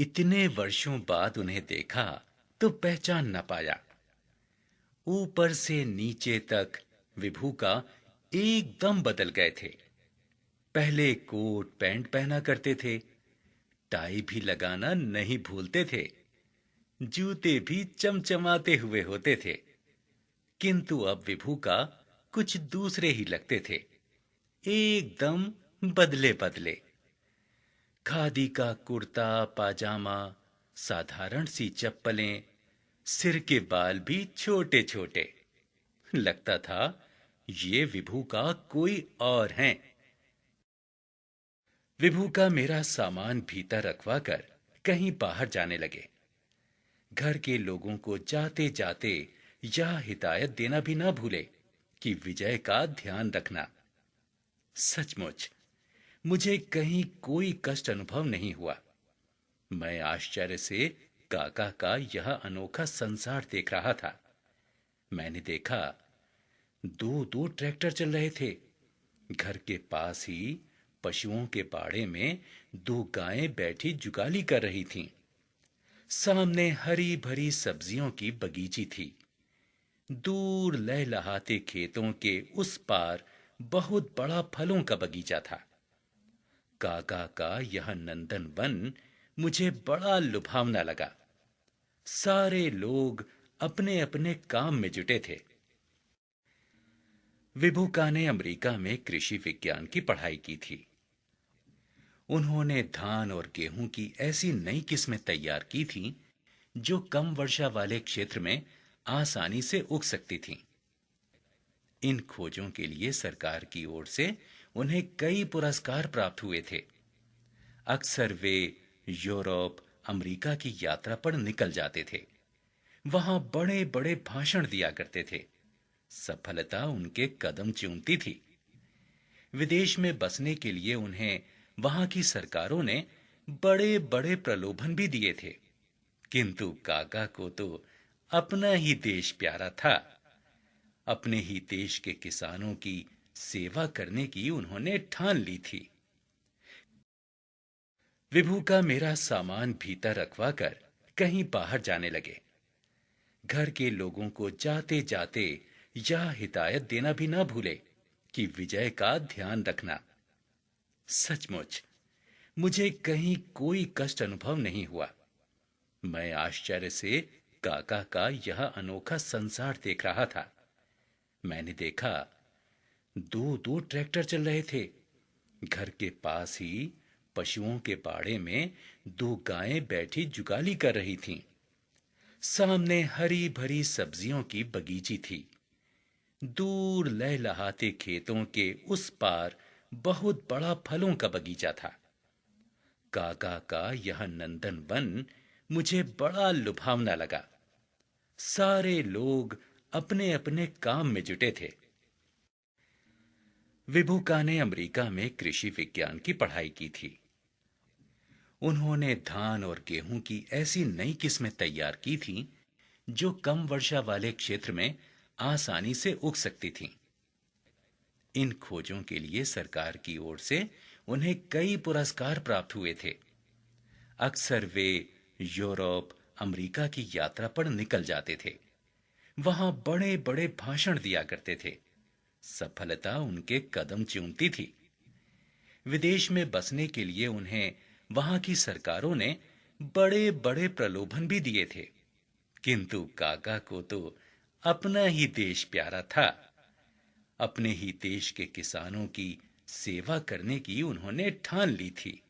इतने वर्षों बाद उन्हें देखा तो पहचान न पाया। ऊपर से नीचे तक विभू का एकदम बदल गए थे। पहले कोट पैंट पहना करते थे, टाई भी लगाना नहीं भूलते थे, जूते भी चमचमाते हुए होते थे। किंतु अब विभू का कुछ दूसरे ही लगते थे, एकदम बदले बदले। खादी का कुर्ता पाजामा, साधारण सी चप्पलें, सिर के बाल भी छोटे छोटे। लगता था ये विभू का कोई और हैं। विभू का मेरा सामान भीतर रखवा कर कहीं बाहर जाने लगे। घर के लोगों को जाते जाते यह हिदायत देना भी ना भूले कि विजय का ध्यान रखना। सचमुच मुझे कहीं कोई कष्ट अनुभव नहीं हुआ। मैं आश्चर्य से काका का यह अनोखा संसार देख रहा था। मैंने देखा दो दो ट्रैक्टर चल रहे थे। घर के पास ही पशुओं के बाड़े में दो गायें बैठी जुगाली कर रही थीं। सामने हरी भरी सब्जियों की बगीची थी। दूर लहलहाते खेतों के उस पार बहुत बड़ा फलों का बगीचा था। काका का यह नंदन वन मुझे बड़ा लुभावना लगा। सारे लोग अपने अपने काम में जुटे थे। विभूका ने अमेरिका में कृषि विज्ञान की पढ़ाई की थी। उन्होंने धान और गेहूं की ऐसी नई किस्में तैयार की थीं जो कम वर्षा वाले क्षेत्र में आसानी से उग सकती थीं। इन खोजों के लिए सरकार की ओर से उन्हें कई पुरस्कार प्राप्त हुए थे। अक्सर वे यूरोप, अमेरिका की यात्रा पर निकल जाते थे। वहां बड़े बड़े भाषण दिया करते थे। सफलता उनके कदम चूमती थी। विदेश में बसने के लिए उन्हें वहां की सरकारों ने बड़े बड़े प्रलोभन भी दिए थे। किंतु काका को तो अपना ही देश प्यारा था। अपने ही देश के किसानों की सेवा करने की उन्होंने ठान ली थी। विभू का मेरा सामान भीतर रखवा कर कहीं बाहर जाने लगे। घर के लोगों को जाते जाते यह हिदायत देना भी ना भूले कि विजय का ध्यान रखना। सचमुच मुझे कहीं कोई कष्ट अनुभव नहीं हुआ। मैं आश्चर्य से काका का यह अनोखा संसार देख रहा था। मैंने देखा दो दो ट्रैक्टर चल रहे थे। घर के पास ही पशुओं के बाड़े में दो गायें बैठी जुगाली कर रही थीं। सामने हरी भरी सब्जियों की बगीची थी। दूर लहलहाते खेतों के उस पार बहुत बड़ा फलों का बगीचा था। काका का यह नंदन वन मुझे बड़ा लुभावना लगा। सारे लोग अपने अपने काम में जुटे थे। विभूका ने अमेरिका में कृषि विज्ञान की पढ़ाई की थी। उन्होंने धान और गेहूं की ऐसी नई किस्में तैयार की थीं जो कम वर्षा वाले क्षेत्र में आसानी से उग सकती थीं। इन खोजों के लिए सरकार की ओर से उन्हें कई पुरस्कार प्राप्त हुए थे। अक्सर वे यूरोप, अमेरिका की यात्रा पर निकल जाते थे। वहां बड़े बड़े भाषण दिया करते थे। सफलता उनके कदम चूमती थी। विदेश में बसने के लिए उन्हें वहां की सरकारों ने बड़े बड़े प्रलोभन भी दिए थे। किंतु काका को तो अपना ही देश प्यारा था। अपने ही देश के किसानों की सेवा करने की उन्होंने ठान ली थी।